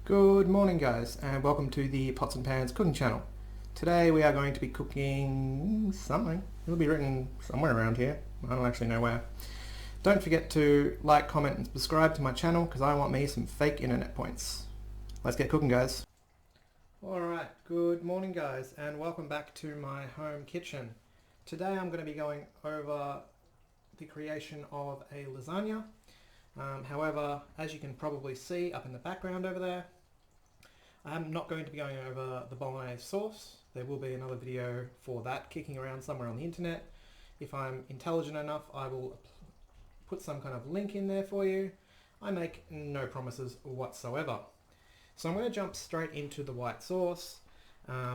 Good morning guys, and welcome to the Pots and Pans cooking channel. Today we are going to be cooking something. It'll be written somewhere around here. I don't actually know where. Don't forget to like, comment and subscribe to my channel because I want me some fake internet points. Let's get cooking guys. Alright, good morning guys and welcome back to my home kitchen. Today I'm going to be going over the creation of a lasagna. However, as you can probably see up in the background over there, I'm not going to be going over the bolognese sauce. There will be another video for that kicking around somewhere on the internet. If I'm intelligent enough, I will put some kind of link in there for you. I make no promises whatsoever. So I'm going to jump straight into the white sauce.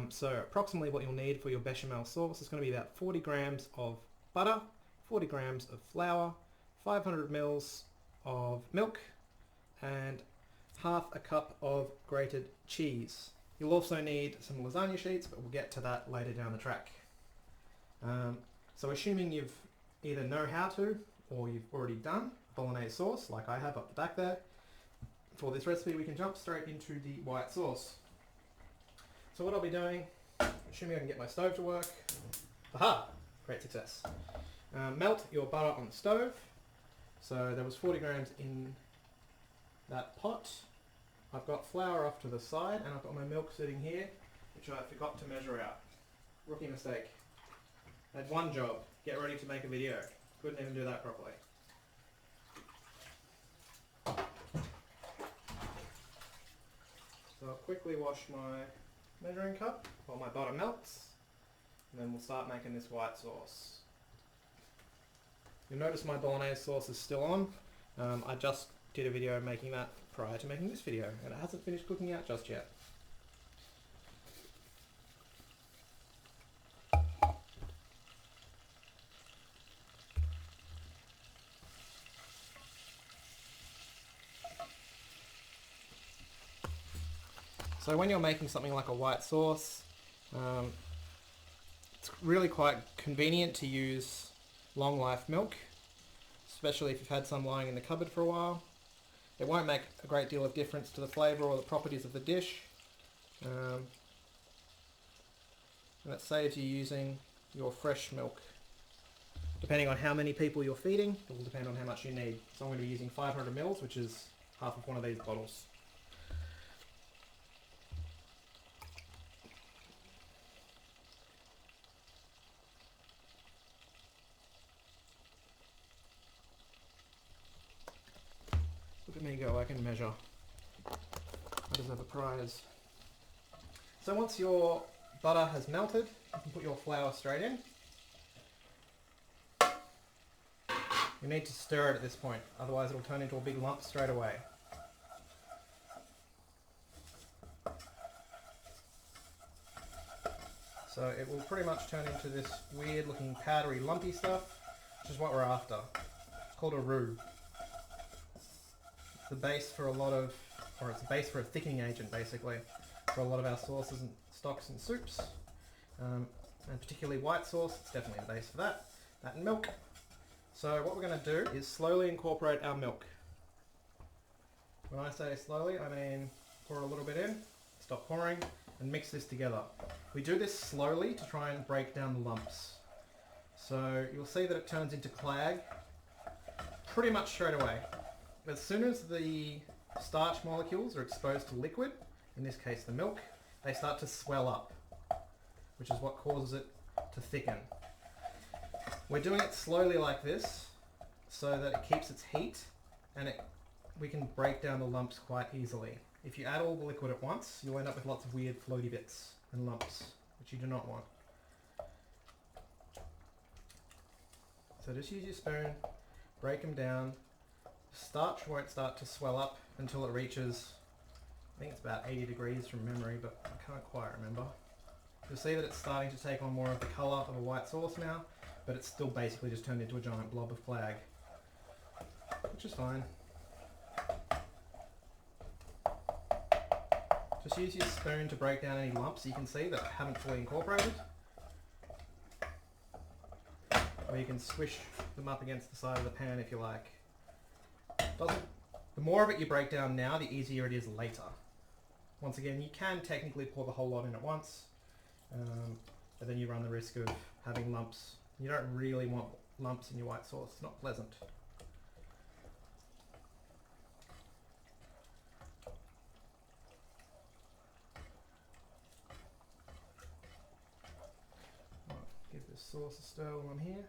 So approximately what you'll need for your bechamel sauce is going to be about 40 grams of butter, 40 grams of flour, 500 mils of milk, and half a cup of grated cheese. You'll also need some lasagna sheets, but we'll get to that later down the track. So assuming you've either know how to or you've already done bolognese sauce like I have up the back there, for this recipe we can jump straight into the white sauce. So what I'll be doing, assuming I can get my stove to work, aha, great success. Melt your butter on the stove. So there was 40 grams in that pot. I've got flour off to the side and I've got my milk sitting here, which I forgot to measure out. Rookie mistake. I had one job, get ready to make a video. Couldn't even do that properly. So I'll quickly wash my measuring cup while my butter melts, and then we'll start making this white sauce. You'll notice my bolognese sauce is still on. I just did a video making that prior to making this video, and it hasn't finished cooking out just yet. So when you're making something like a white sauce, it's really quite convenient to use long life milk, especially if you've had some lying in the cupboard for a while. It won't make a great deal of difference to the flavour or the properties of the dish. And that saves you using your fresh milk. Depending on how many people you're feeding, it will depend on how much you need. So I'm going to be using 500 mils, which is half of one of these bottles. Look at me go, I can measure. I deserve a prize. So once your butter has melted, you can put your flour straight in. You need to stir it at this point, otherwise it'll turn into a big lump straight away. So it will pretty much turn into this weird looking powdery lumpy stuff, which is what we're after. It's called a roux. The base for a lot of, or it's a base for a thickening agent basically, for a lot of our sauces and stocks and soups, and particularly white sauce. It's definitely the base for that and milk. So what we're going to do is slowly incorporate our milk. When I say slowly, I mean pour a little bit in, stop pouring, and mix this together. We do this slowly to try and break down the lumps. So you'll see that it turns into clag pretty much straight away. As soon as the starch molecules are exposed to liquid, in this case the milk, they start to swell up, which is what causes it to thicken. We're doing it slowly like this so that it keeps its heat and we can break down the lumps quite easily. If you add all the liquid at once, you'll end up with lots of weird floaty bits and lumps, which you do not want. So just use your spoon, break them down. Starch won't start to swell up until it reaches, I think it's about 80 degrees from memory, but I can't quite remember. You'll see that it's starting to take on more of the colour of a white sauce now, but it's still basically just turned into a giant blob of clag, which is fine. Just use your spoon to break down any lumps you can see that haven't fully incorporated. Or you can squish them up against the side of the pan if you like. The more of it you break down now, the easier it is later. Once again, you can technically pour the whole lot in at once, but then you run the risk of having lumps. You don't really want lumps in your white sauce, it's not pleasant. I'll give this sauce a stir while I'm here.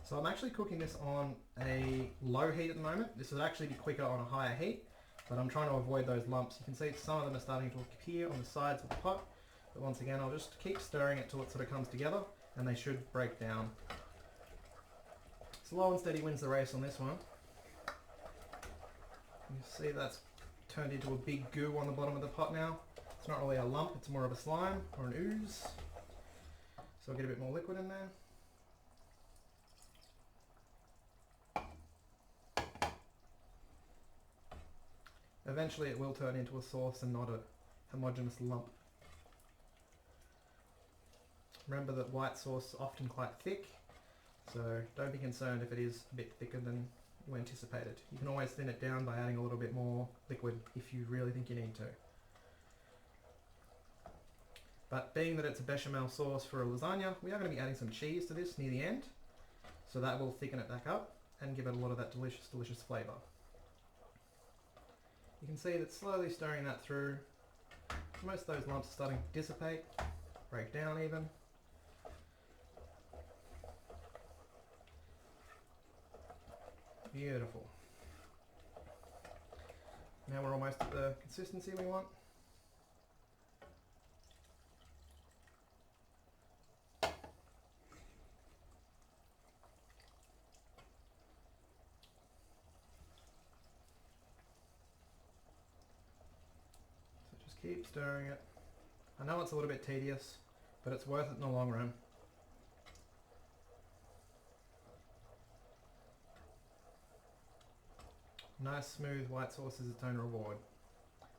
So I'm actually cooking this on a low heat at the moment. This would actually be quicker on a higher heat, but I'm trying to avoid those lumps. You can see some of them are starting to appear on the sides of the pot, but once again I'll just keep stirring it till it sort of comes together and they should break down. Slow and steady wins the race on this one. You see that's turned into a big goo on the bottom of the pot now. It's not really a lump, it's more of a slime or an ooze. So I'll get a bit more liquid in there. Eventually it will turn into a sauce and not a homogeneous lump. Remember that white sauce is often quite thick, so don't be concerned if it is a bit thicker than you anticipated. You can always thin it down by adding a little bit more liquid if you really think you need to. But being that it's a bechamel sauce for a lasagna, we are going to be adding some cheese to this near the end, so that will thicken it back up and give it a lot of that delicious, delicious flavour. You can see that slowly stirring that through, most of those lumps are starting to dissipate, break down even. Beautiful. Now we're almost at the consistency we want. Keep stirring it. I know it's a little bit tedious, but it's worth it in the long run. Nice smooth white sauce is its own reward.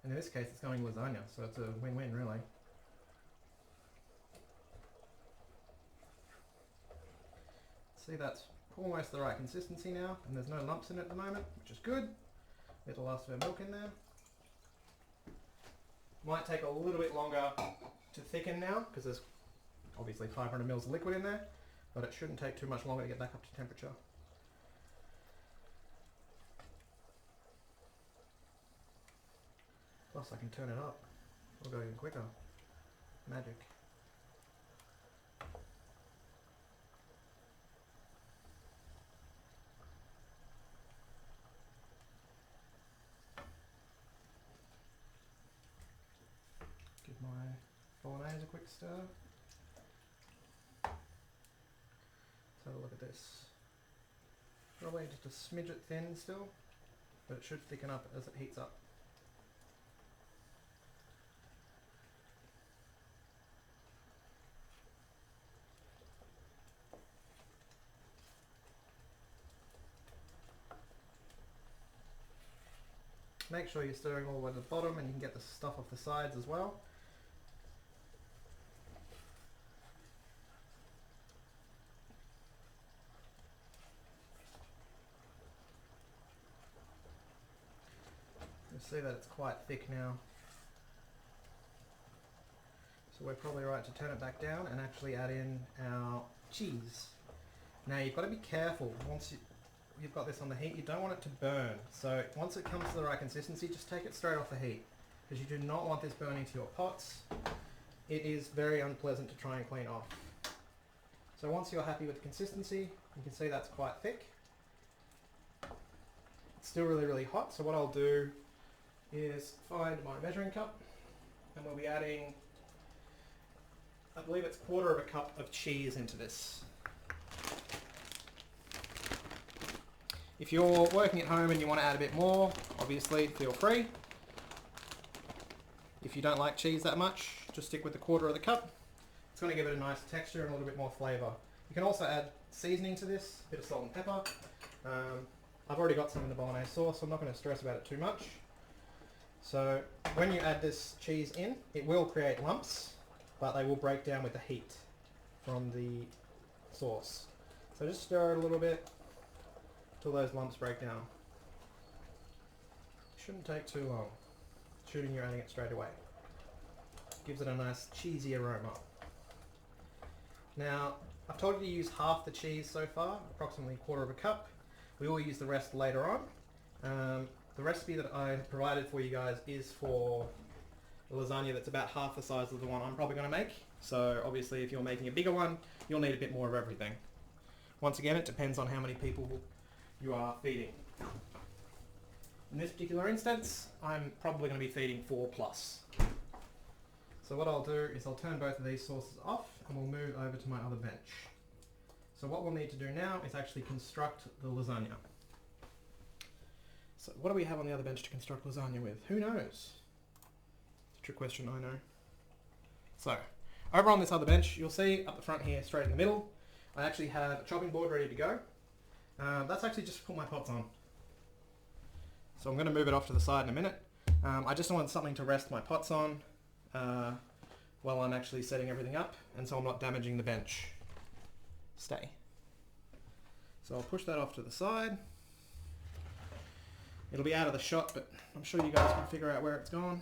And in this case it's going lasagna, so it's a win-win really. See, that's almost the right consistency now, and there's no lumps in it at the moment, which is good. Bit of last bit of milk in there. Might take a little bit longer to thicken now because there's obviously 500 mils of liquid in there, but it shouldn't take too much longer to get back up to temperature. Plus I can turn it up, it'll go even quicker. Magic. Give my bolognese a quick stir. Let's have a look at this. Probably just a smidge it thin still, but it should thicken up as it heats up. Make sure you're stirring all the way to the bottom and you can get the stuff off the sides as well. You'll see that it's quite thick now. So we're probably right to turn it back down and actually add in our cheese. Now you've got to be careful. Once you've got this on the heat, you don't want it to burn. So once it comes to the right consistency, just take it straight off the heat, because you do not want this burning to your pots. It is very unpleasant to try and clean off. So once you're happy with the consistency, you can see that's quite thick. It's still really, really hot, so what I'll do is find my measuring cup, and we'll be adding, I believe it's 1/4 cup of cheese into this. If you're working at home and you want to add a bit more, obviously feel free. If you don't like cheese that much, just stick with the 1/4 cup. It's going to give it a nice texture and a little bit more flavour. You can also add seasoning to this, a bit of salt and pepper. I've already got some in the bolognese sauce, so I'm not going to stress about it too much. So when you add this cheese in, it will create lumps, but they will break down with the heat from the sauce. So just stir it a little bit. till those lumps break down. Shouldn't take too long. Shooting, you're adding it straight away. Gives it a nice cheesy aroma. Now, I've told you to use half the cheese so far, approximately 1/4 of a cup. We will use the rest later on. The recipe that I provided for you guys is for a lasagna that's about half the size of the one I'm probably going to make. So obviously if you're making a bigger one, you'll need a bit more of everything. Once again, it depends on how many people you are feeding. In this particular instance, I'm probably going to be feeding 4+. So what I'll do is I'll turn both of these sauces off and we'll move over to my other bench. So what we'll need to do now is actually construct the lasagna. So what do we have on the other bench to construct lasagna with? Who knows? It's a trick question, I know. So, over on this other bench, you'll see up the front here, straight in the middle, I actually have a chopping board ready to go. That's actually just to put my pots on. So I'm going to move it off to the side in a minute. I just want something to rest my pots on while I'm actually setting everything up, and so I'm not damaging the bench. Stay. So I'll push that off to the side. It'll be out of the shot, but I'm sure you guys can figure out where it's gone.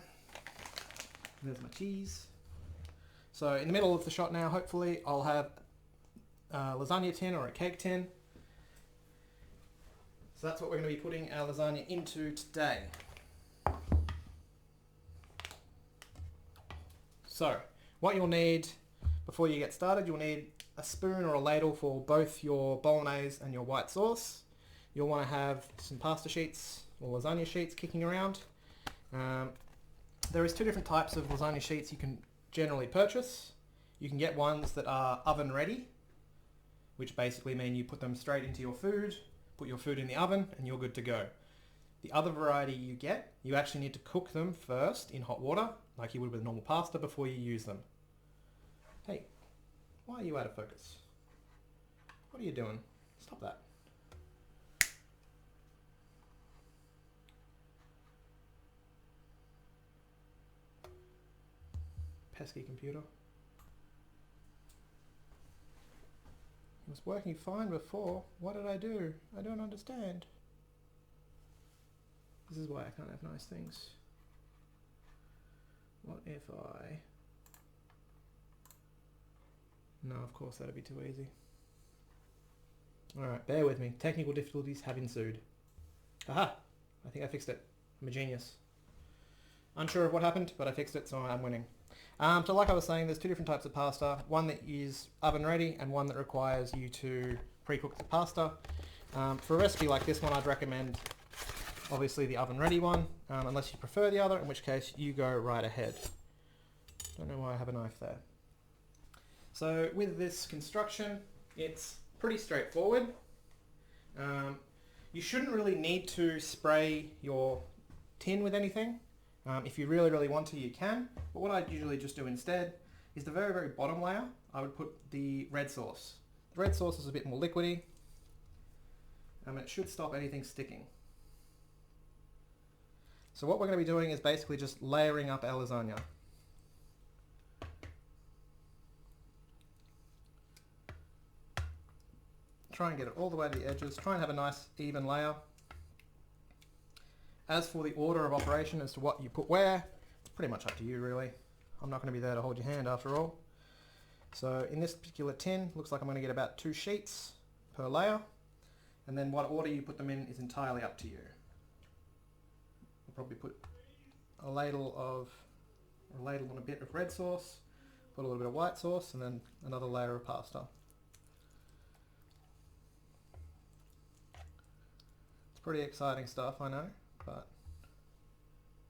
There's my cheese. So in the middle of the shot now, hopefully, I'll have a lasagna tin or a cake tin. So that's what we're going to be putting our lasagna into today. So what you'll need before you get started, you'll need a spoon or a ladle for both your bolognese and your white sauce. You'll want to have some pasta sheets or lasagna sheets kicking around. There is 2 different types of lasagna sheets you can generally purchase. You can get ones that are oven ready, which basically mean you put them straight into your food, put your food in the oven, and you're good to go. The other variety you get, you actually need to cook them first in hot water, like you would with normal pasta, before you use them. Hey, why are you out of focus? What are you doing? Stop that. Pesky computer. It was working fine before. What did I do? I don't understand. This is why I can't have nice things. What if I... No, of course that'd be too easy. Alright, bear with me. Technical difficulties have ensued. Aha! I think I fixed it. I'm a genius. Unsure of what happened, but I fixed it, so I'm winning. So like I was saying, there's 2 different types of pasta. One that is oven ready and one that requires you to pre-cook the pasta. For a recipe like this one, I'd recommend obviously the oven ready one, unless you prefer the other, in which case you go right ahead. Don't know why I have a knife there. So with this construction, it's pretty straightforward. You shouldn't really need to spray your tin with anything. If you really want to, you can. But what I'd usually just do instead is the very bottom layer, I would put the red sauce. The red sauce is a bit more liquidy, and it should stop anything sticking. So what we're going to be doing is basically just layering up our lasagna. Try and get it all the way to the edges. Try and have a nice even layer. As for the order of operation as to what you put where, it's pretty much up to you really. I'm not going to be there to hold your hand after all. So in this particular tin, looks like I'm going to get about 2 sheets per layer. And then what order you put them in is entirely up to you. I'll probably put a ladle and a bit of red sauce, put a little bit of white sauce, and then another layer of pasta. It's pretty exciting stuff, I know, but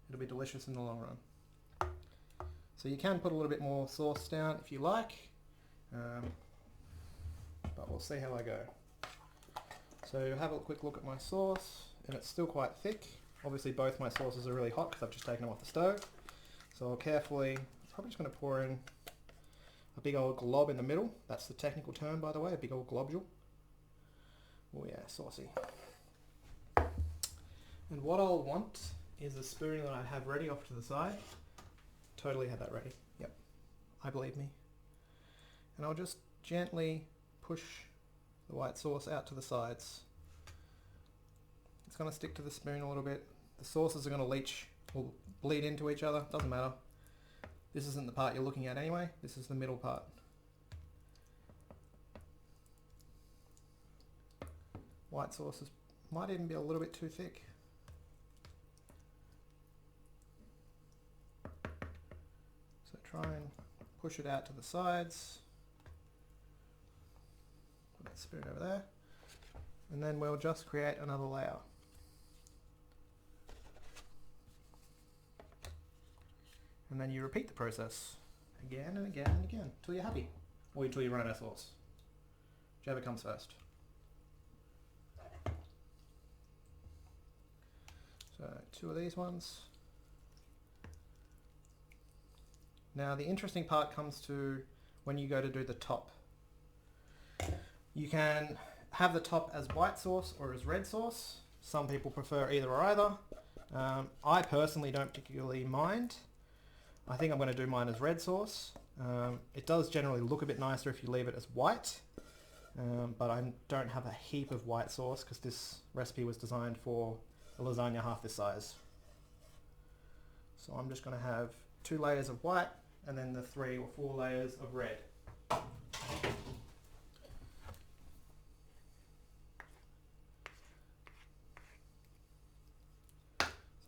it'll be delicious in the long run. So you can put a little bit more sauce down if you like, but we'll see how I go. So have a quick look at my sauce, and it's still quite thick. Obviously both my sauces are really hot because I've just taken them off the stove. So I'll carefully, probably just going to pour in a big old glob in the middle. That's the technical term, by the way, a big old globule. Oh yeah, saucy. And what I'll want is a spoon that I have ready off to the side. Totally have that ready. Yep, I believe me. And I'll just gently push the white sauce out to the sides. going to stick to the spoon a little bit. The sauces are going to leach or bleed into each other. Doesn't matter. This isn't the part you're looking at anyway. This is the middle part. White sauces might even be a little bit too thick. So try and push it out to the sides. Put that spoon over there. And then we'll just create another layer. And then you repeat the process again and again and again until you're happy. Or until you run out of sauce. Whichever comes first. So 2 of these ones. Now the interesting part comes to when you go to do the top. You can have the top as white sauce or as red sauce. Some people prefer either or either. I personally don't particularly mind. I think I'm going to do mine as red sauce. It does generally look a bit nicer if you leave it as white, but I don't have a heap of white sauce because this recipe was designed for a lasagna half this size. So I'm just going to have 2 layers of white and then the 3 or 4 layers of red.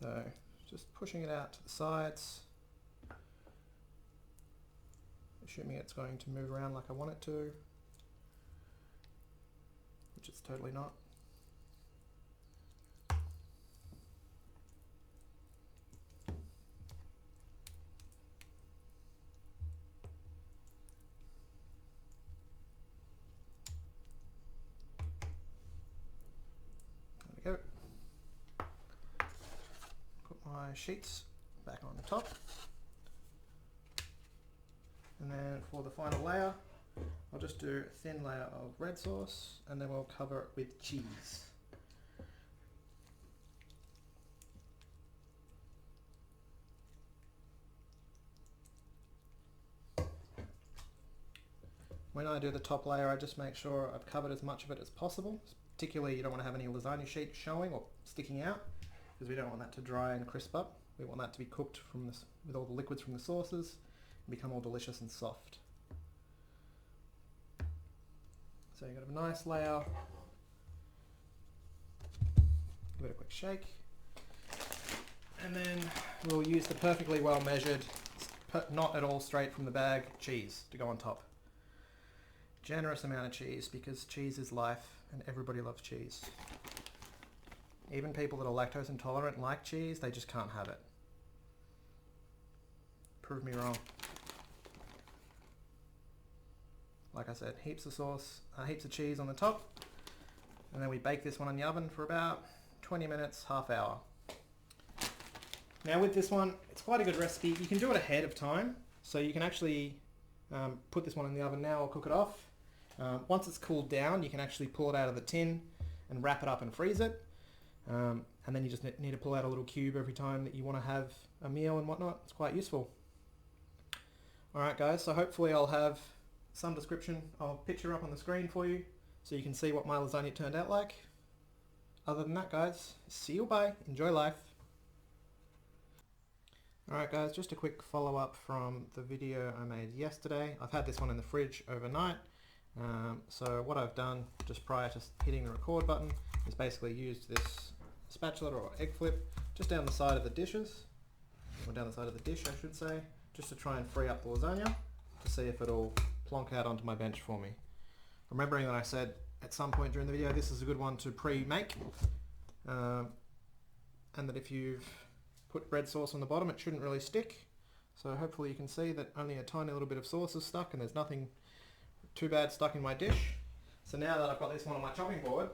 So just pushing it out to the sides, assuming it's going to move around like I want it to, which it's totally not. There we go. Put my sheets back on the top. And then for the final layer, I'll just do a thin layer of red sauce and then we'll cover it with cheese. When I do the top layer, I just make sure I've covered as much of it as possible. Particularly, you don't want to have any lasagna sheet showing or sticking out because we don't want that to dry and crisp up. We want that to be cooked from this, with all the liquids from the sauces and become all delicious and soft. So you've got a nice layer. Give it a quick shake. And then we'll use the perfectly well measured, not at all straight from the bag, cheese to go on top. Generous amount of cheese because cheese is life and everybody loves cheese. Even people that are lactose intolerant like cheese, they just can't have it. Prove me wrong. Like I said, heaps of sauce, heaps of cheese on the top, and then we bake this one in the oven for about 20 minutes, half hour. Now with this one, it's quite a good recipe. You can do it ahead of time, so you can actually put this one in the oven now or cook it off. Once it's cooled down, you can actually pull it out of the tin and wrap it up and freeze it. And then you just need to pull out a little cube every time that you want to have a meal and whatnot. It's quite useful. Alright guys, so hopefully I'll have some description. I'll picture up on the screen for you so you can see what my lasagna turned out like. Other than that guys, see you, bye. Enjoy life. Alright guys, just a quick follow-up from the video I made yesterday. I've had this one in the fridge overnight. So what I've done just prior to hitting the record button is basically used this spatula or egg flip just down the side of the dishes, or down the side of the dish I should say, just to try and free up the lasagna to see if it'll plonk out onto my bench for me. Remembering that I said at some point during the video this is a good one to pre-make, and that if you've put red sauce on the bottom it shouldn't really stick. So hopefully you can see that only a tiny little bit of sauce is stuck and there's nothing too bad stuck in my dish. So now that I've got this one on my chopping board,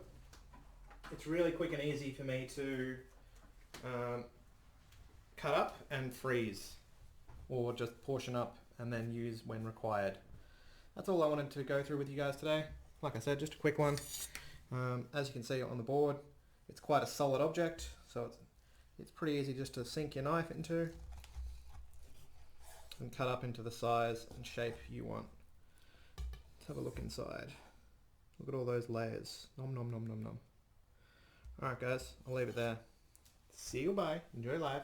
it's really quick and easy for me to cut up and freeze, or just portion up and then use when required. That's all I wanted to go through with you guys today. Like I said, just a quick one. As you can see on the board, it's quite a solid object, so it's pretty easy just to sink your knife into and cut up into the size and shape you want. Let's have a look inside. Look at all those layers. Nom nom nom nom nom. Alright guys, I'll leave it there. See you, bye. Enjoy life.